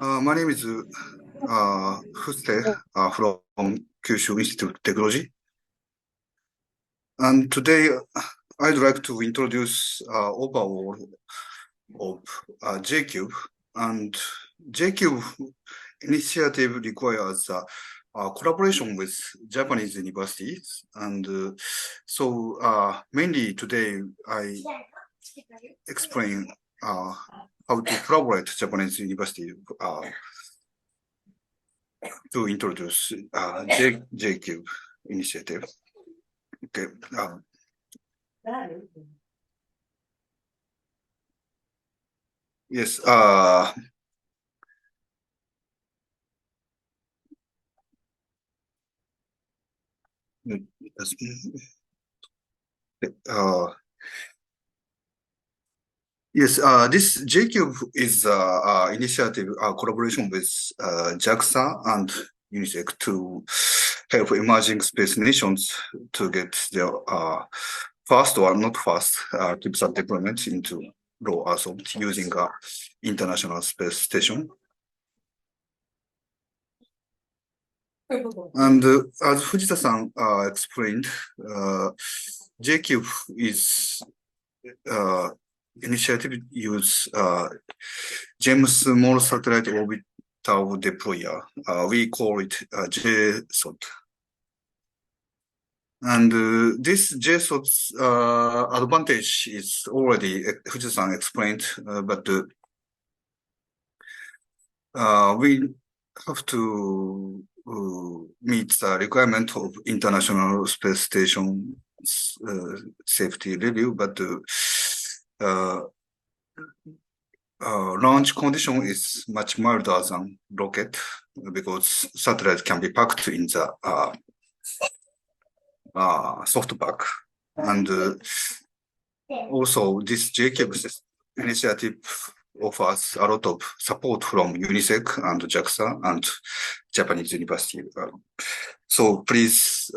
My name is Fuste from Kyushu Institute of Technology. And today I'd like to introduce overall of J-Cube. And J-Cube initiative requires collaboration with Japanese universities. And so mainly today I explain how to collaborate Japanese university to introduce J-Cube initiative. Okay. Yes. Yes, this J-Cube is initiative collaboration with JAXA and UNISEC to help emerging space nations to get their fast or not fast CubeSat deployment into low Earth orbit using International Space Station. And as Fujita-san explained, J-Cube is initiative use James Small Satellite Orbital Deployer. We call it JSOD. And this JSOD's advantage is already Fujita-san explained, but we have to meet the requirement of International Space Station safety review, but launch condition is much milder than rocket because satellite can be packed in the soft pack. And also this J-Cube initiative offers a lot of support from UNISEC and JAXA and Japanese university. So please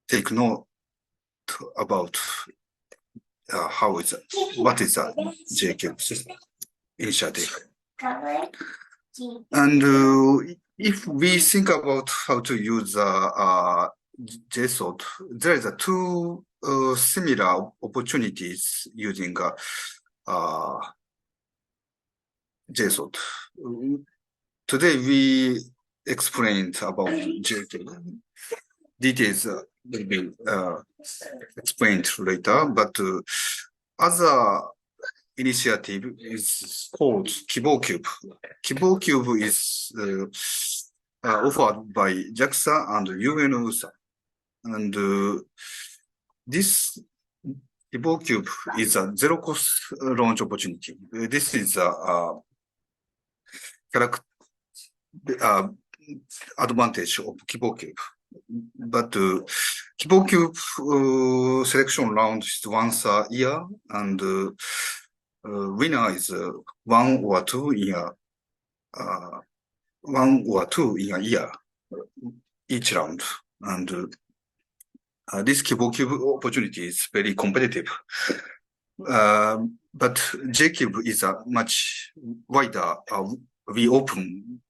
take note about what is a J-Cube initiative. And if we think about how to use JSOD, there is two similar opportunities using JSOD. Today we explained about J-Cube. Details will be explained later, but other initiative is called KiboCube. KiboCube is offered by JAXA and UNOSA. And this KiboCube is a zero-cost launch opportunity. This is a advantage of KiboCube. But KiboCube selection round is once a year, and winner is one or two in a year each round. And this KiboCube opportunity is very competitive. But J-Cube is a much wider. We open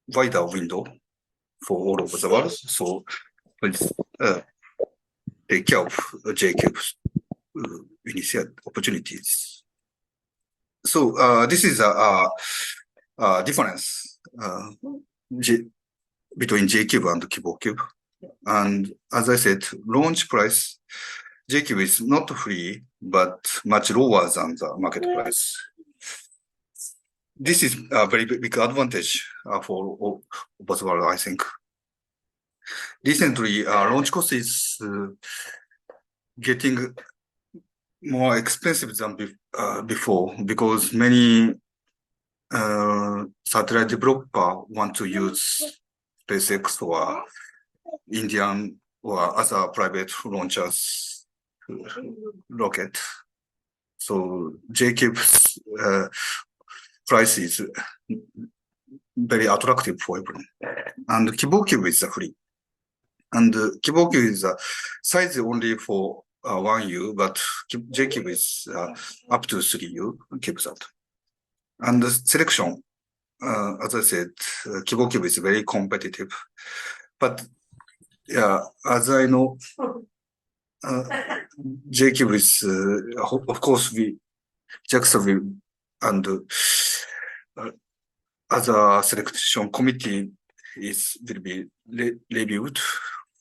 wider window for all over the world. So please take care of J-Cube's initial opportunities. So this is a difference between J-Cube and KiboCube. And as I said, launch price, J-Cube is not free, but much lower than the market price. This is a very big advantage for all over the world, I think. Recently, launch cost is getting more expensive than before because many satellite developer want to use SpaceX or Indian or other private launchers rocket. So J-Cube's price is very attractive for everyone. And KiboCube is free. And KiboCube is size only for 1U, but J-Cube is up to 3U CubeSat. And the selection as I said, KiboCube is very competitive. But yeah, as I know, JCube is, of course, JAXA will, and other selection committee will be reviewed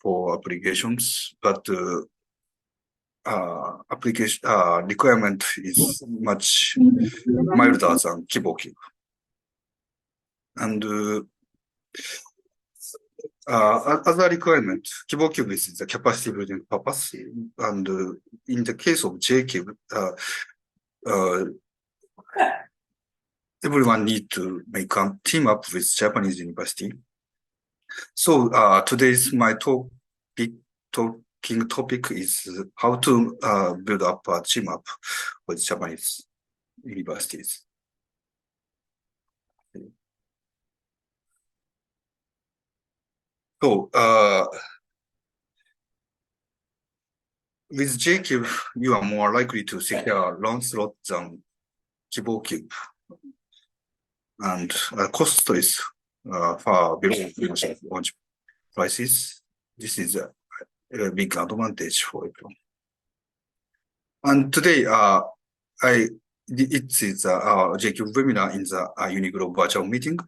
for applications, but application requirement is much milder than KiboCube. And other requirement, KiboCube is the capacity building purpose, and in the case of JCube, everyone need to make a team up with Japanese university. So today's my talking topic is how to build up a team up with Japanese universities. So with JCube, you are more likely to secure loan slot than KiboCube, and cost is far below launch prices. This is a big advantage for everyone. And today, it is a JCube webinar in the UniGlo virtual meeting,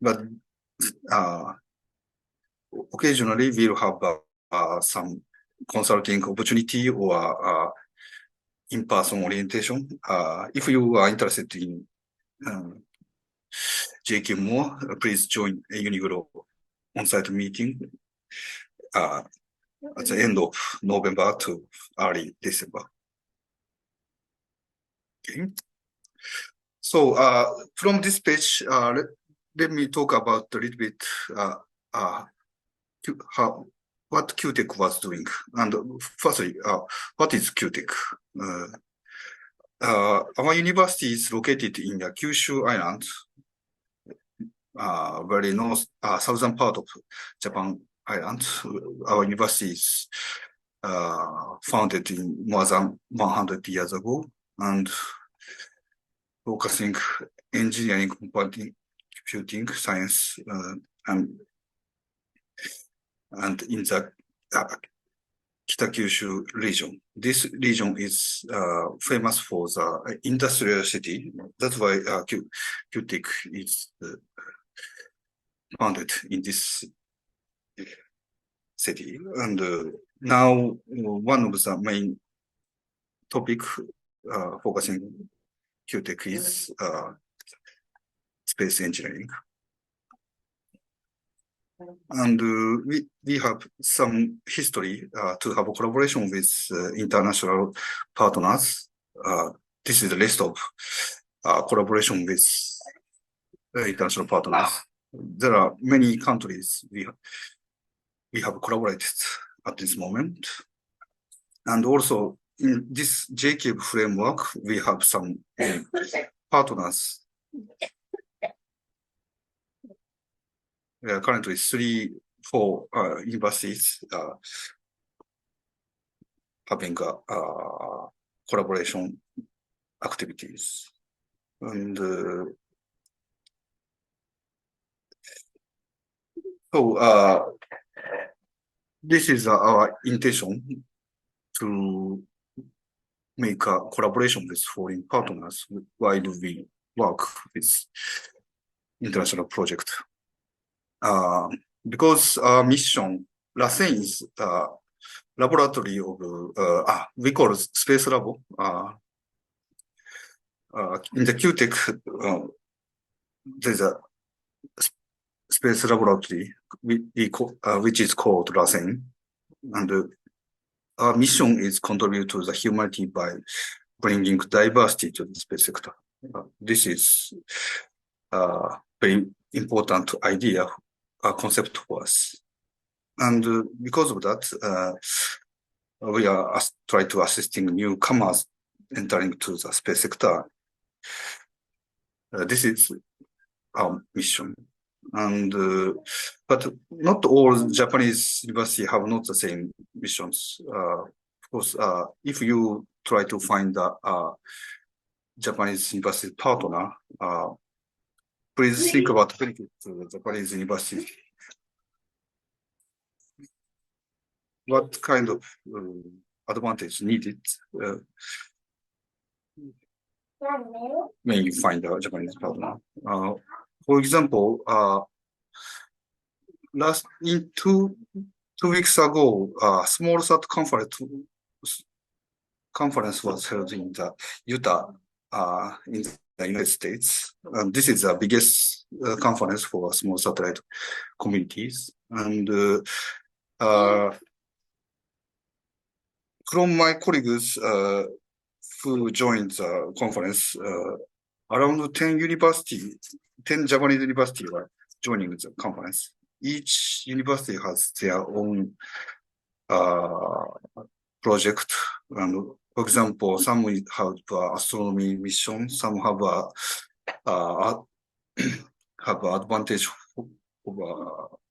but occasionally we'll have some consulting opportunity or in-person orientation. If you are interested in JCube more, please join a UniGlo on-site meeting at the end of November to early December. Okay. So from this page, let me talk about a little bit what QTech was doing. And firstly, what is QTech? Our university is located in the Kyushu Island, very north, southern part of Japan Island. Our university is founded in more than 100 years ago, and focusing engineering, computing, science, and in the Kyushu region. This region is famous for the industrial city. That's why QTech is founded in this city. And now one of the main topic focusing QTech is space engineering. And we have some history to have a collaboration with international partners. This is a list of collaboration with international partners. There are many countries we have collaborated at this moment. And also in this JCube framework, we have some partners. Currently 4 universities having collaboration activities. And so this is our intention to make a collaboration with foreign partners while we work with international project. Because our mission, LASEN is laboratory of, we call it space lab. In the QTech, there's a space laboratory which is called LASEN. And our mission is contribute to the humanity by bringing diversity to the space sector. This is a very important idea, concept for us. And because of that, we are trying to assisting newcomers entering to the space sector. This is our mission. And but not all Japanese universities have not the same missions. Of course, if you try to find a Japanese university partner, please think about benefit to the Japanese university. What kind of advantage needed when you find a Japanese partner? For example, in two weeks ago, small SAT conference was held in the Utah, in the United States. This is the biggest conference for small satellite communities. And from my colleagues who joined the conference, around 10 Japanese universities were joining the conference. Each university has their own project. And for example, some have astronomy mission, some have advantage of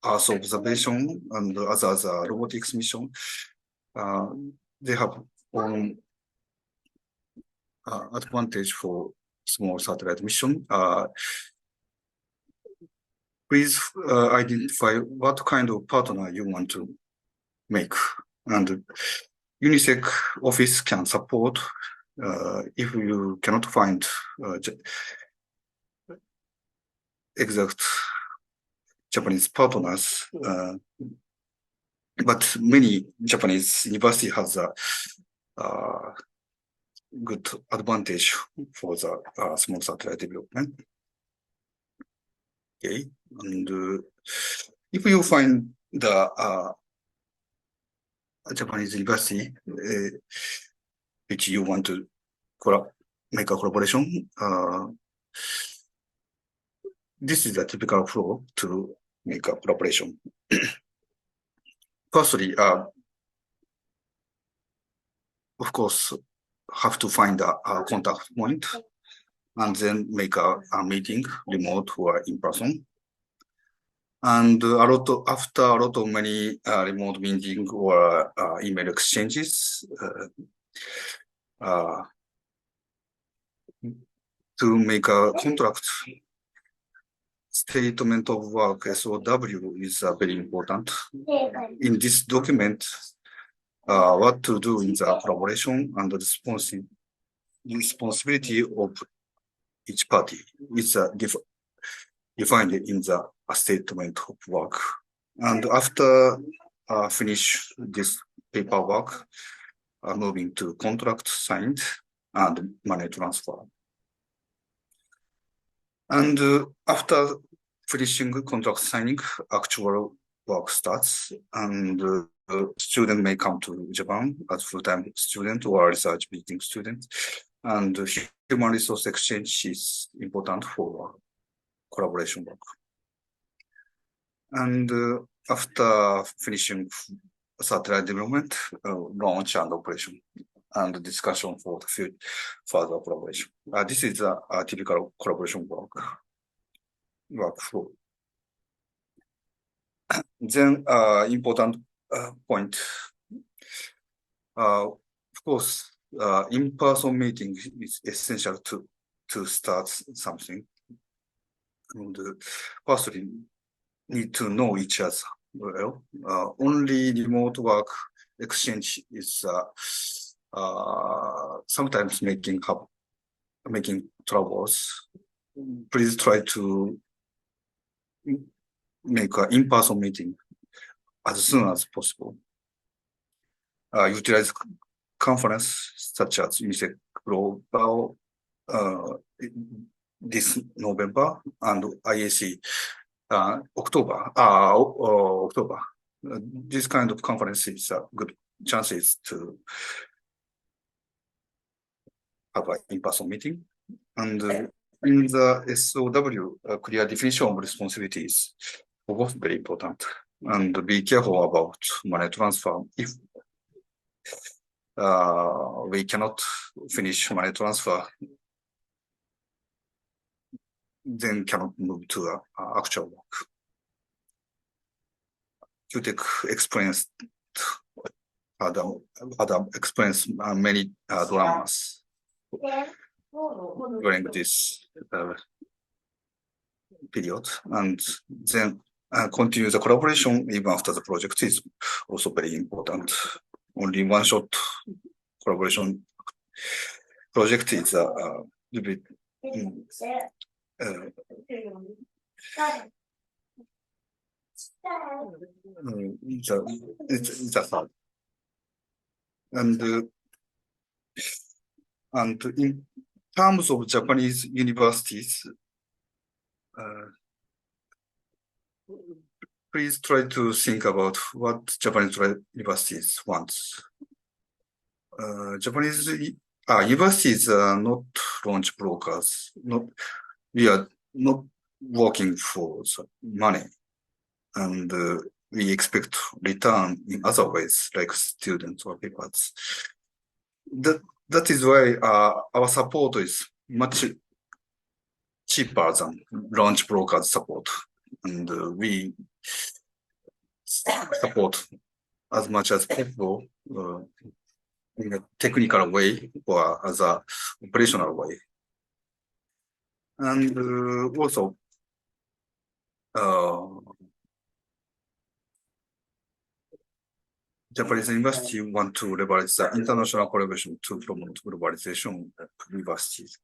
Earth observation, and others are robotics mission. They have own advantage for small satellite mission. Please identify what kind of partner you want to make, and UNISEC office can support if you cannot find exact Japanese partners. But many Japanese university has a good advantage for the small satellite development. Okay, and if you find the Japanese university which you want to make a collaboration, this is the typical flow to make a collaboration. Firstly, of course, have to find a contact point and then make a meeting, remote or in person. And after a lot of many remote meeting or email exchanges, to make a contract, statement of work, SOW, is very important. In this document, what to do in the collaboration and the responsibility of each party is defined in the statement of work. And after finish this paperwork, moving to contract signed and money transfer. And after finishing contract signing, actual work starts, and student may come to Japan as full-time student or research visiting student. And human resource exchange is important for collaboration work. And after finishing satellite development, launch and operation, and discussion for the further collaboration. This is a typical collaboration workflow. Then important point. Of course, in-person meeting is essential to start something. And firstly, need to know each other well. Only remote work exchange is sometimes making troubles. Please try to make an in-person meeting as soon as possible. Utilize conference such as UNISEC-Global this November and IAC October. This kind of conference is good chances to have an in-person meeting. And in the SOW, clear definition of responsibilities are both very important. And be careful about money transfer. If we cannot finish money transfer, then cannot move to actual work. QTech experienced many dramas during this period, and then continue the collaboration even after the project is also very important. Only one shot collaboration project is a little bit it's a hard. And in terms of Japanese universities, please try to think about what Japanese universities want. Japanese universities are not launch brokers. We are not working for money, and we expect return in other ways, like students or papers. That is why our support is much cheaper than launch brokers support, and we support as much as possible in a technical way or as a operational way. And also, Japanese university want to leverage the international collaboration to promote globalization at universities.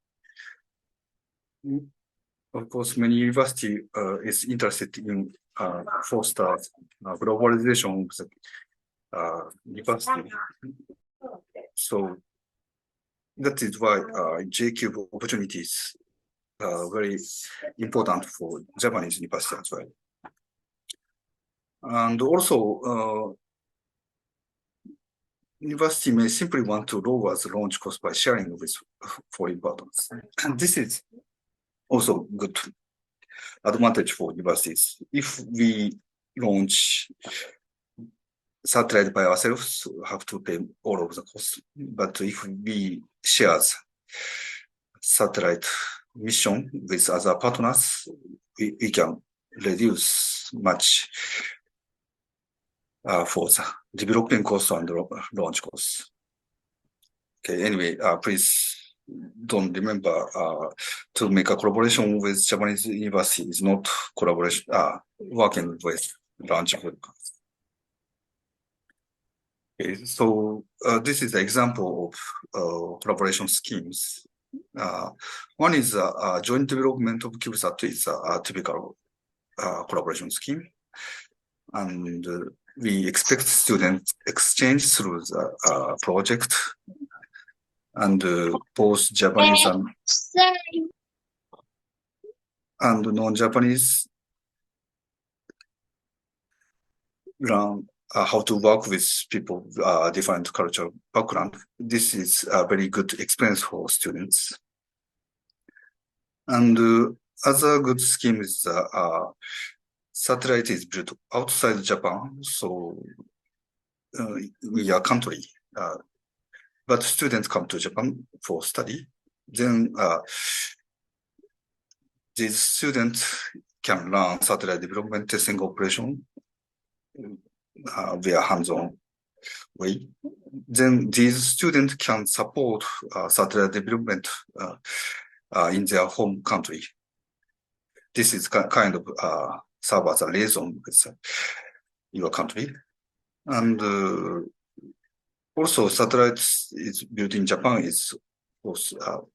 Of course, many university is interested in foster globalization of the university. So that is why J-Cube opportunities are very important for Japanese university as well. And also, university may simply want to lower the launch cost by sharing with foreign partners. And this is also good advantage for universities. If we launch satellite by ourselves, have to pay all of the costs. But if we share satellite mission with other partners, we can reduce much for the development costs and launch costs. Okay, anyway, please don't remember to make a collaboration with Japanese university is not collaboration, working with launch broadcast. Okay, so this is an example of collaboration schemes. One is joint development of CubeSat is a typical collaboration scheme. And we expect student exchange through the project. And both Japanese and non-Japanese learn how to work with people different cultural background. This is a very good experience for students. And other good scheme is satellite is built outside Japan, so we are country. But students come to Japan for study. Then these students can learn satellite development, testing, operation via hands-on way. Then these students can support satellite development in their home country. This is kind of serve as a liaison with your country. And also, satellites is built in Japan is also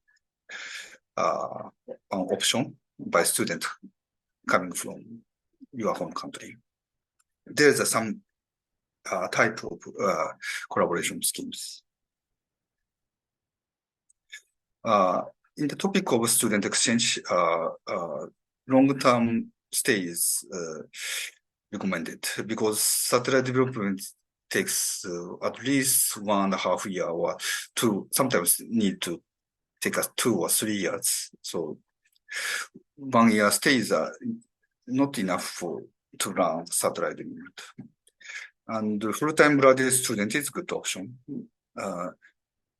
an option by student coming from your home country. There's some type of collaboration schemes. In the topic of student exchange, long-term stay is recommended because satellite development takes at least 1.5 years or two, sometimes need to take us 2 or 3 years. So 1 year stays are not enough to learn satellite development. And full-time graduate student is a good option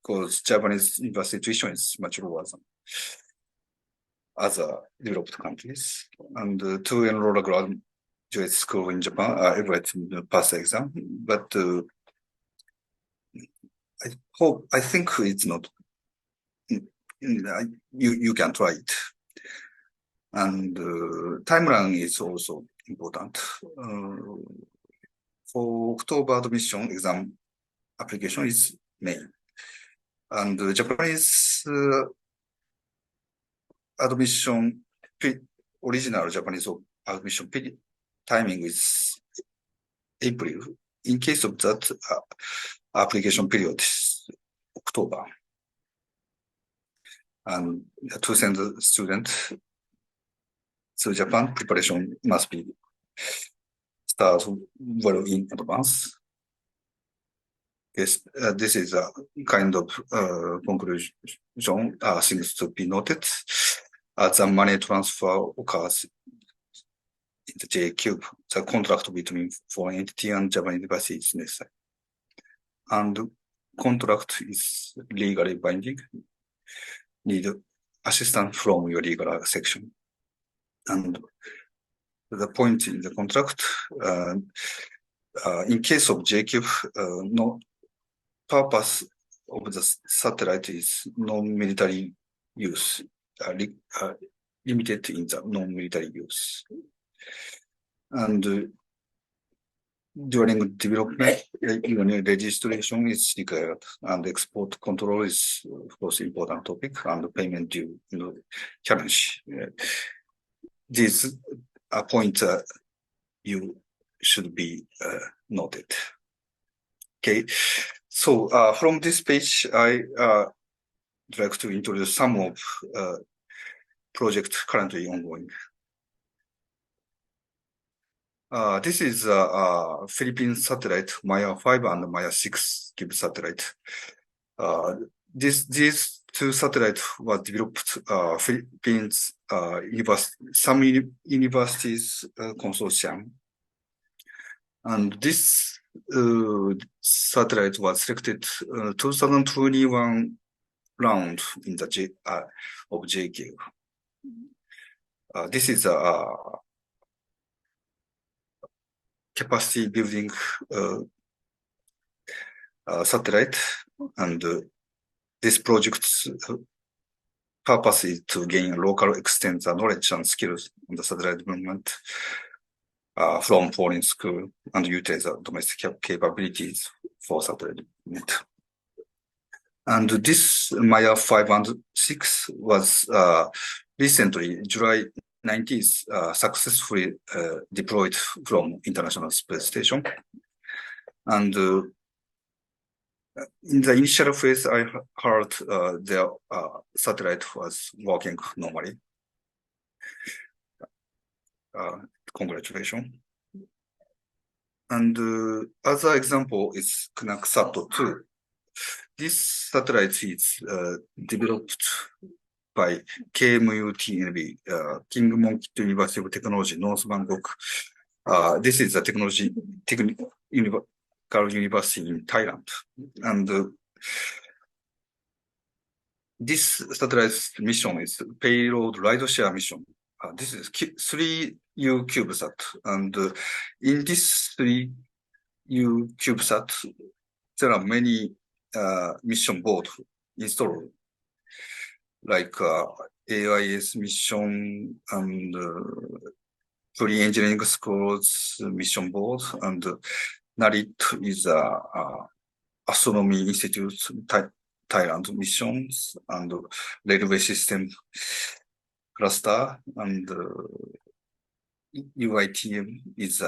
because Japanese university tuition is much lower than other developed countries. And to enroll a graduate school in Japan, everyone pass the exam. But I think it's not. You can try it. And timeline is also important. For October admission exam application is May. And Japanese admission, original Japanese admission timing is April. In case of that, application period is October. And to send the student to Japan, preparation must be start well in advance. Yes, this is a kind of conclusion, things to be noted. As the money transfer occurs in the J-Cube, the contract between foreign entity and Japanese embassy is necessary. And contract is legally binding. Need assistance from your legal section. And the point in the contract, in case of J-Cube, no purpose of the satellite is non-military use, limited in the non-military use. And during development, registration is required, and export control is, of course, important topic, and payment due challenge. These points you should be noted. Okay, so from this page, I would like to introduce some of projects currently ongoing. This is Philippine satellite, Maya 5 and Maya 6 cube satellite. These two satellites were developed Philippines some universities consortium. And this satellite was selected 2021 round in the of JQ. This is a capacity building satellite, and this project's purpose is to gain local extend the knowledge and skills on the satellite development from foreign school and utilize the domestic capabilities for satellite development. And this Maya 5 and 6 was recently, July 19th, successfully deployed from International Space Station. And in the initial phase, I heard their satellite was working normally. Congratulations. And other example is KNAK-SAT 2. This satellite is developed by KMUTNB, King Mongkut University of Technology, North Bangkok. This is a technical university in Thailand. And this satellite's mission is payload ride-share mission. This is 3U CubeSat. And in this 3U CubeSat, there are many mission board installed, like AIS mission and pre-engineering schools mission board, and NARIT is Astronomy Institute Thailand missions, and railway system cluster, and UITM is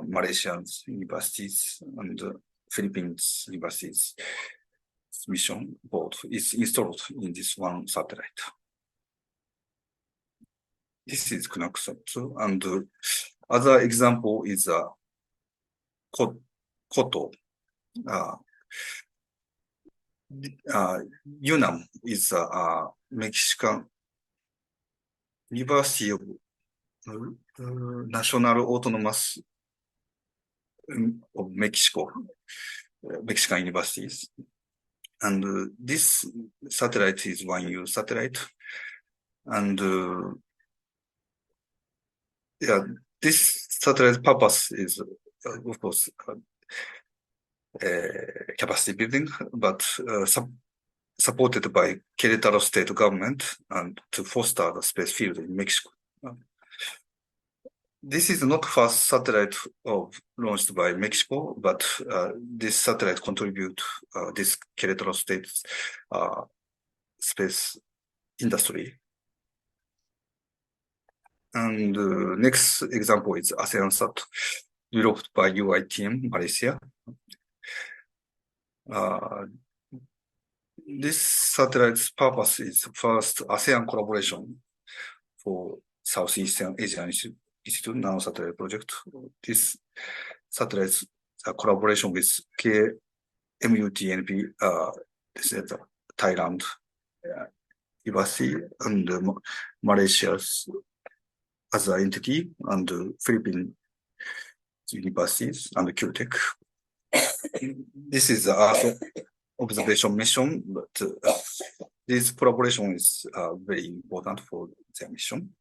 Malaysian universities and Philippines universities mission board is installed in this one satellite. This is KNAK-SAT, and other example is Koto. UNAM is a Mexican University of National Autonomous of Mexico, Mexican universities. And this satellite is 1U satellite. And yeah, this satellite purpose is, of course, capacity building, but supported by Querétaro state government and to foster the space field in Mexico. This is not first satellite launched by Mexico, but this satellite contribute this Querétaro state space industry. And next example is ASEAN-SAT, developed by UI team, Malaysia. This satellite's purpose is first ASEAN collaboration for Southeastern Asian Institute Nano-Satellite Project. This satellite's collaboration with KMUTNP, this is Thailand, embassy, and Malaysia's other entity, and Philippine universities, and QTech. This is the Earth observation mission, but this collaboration is very important for their mission.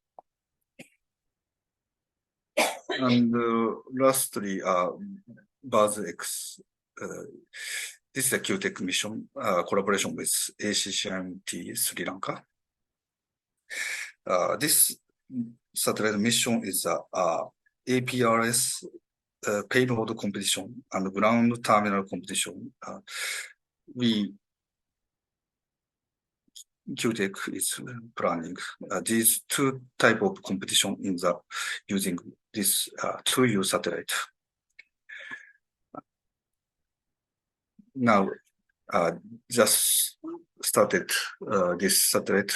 And lastly, BuzzX. This is a QTech mission collaboration with ACCMT Sri Lanka. This satellite mission is APRS payload competition and ground terminal competition. QTech is planning these two type of competition in the using this 2U satellite. Now, just started this satellite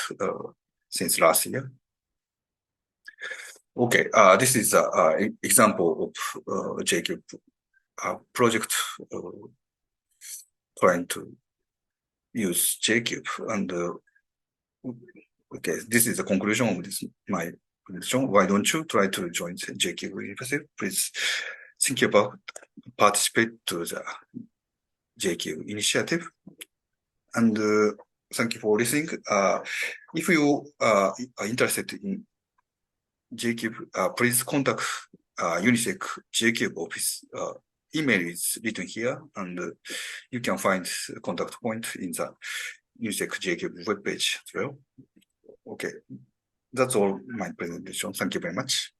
since last year. Okay, this is an example of JCube project trying to use JCube, and okay, this is the conclusion of this my presentation. Why don't you try to join the JCube initiative? Please think about participate to the JCube initiative, and thank you for listening. If you are interested in JCube, please contact UNISEC JCube office. Email is written here, and you can find contact point in the UNISEC JCube webpage as well. Okay, that's all my presentation. Thank you very much.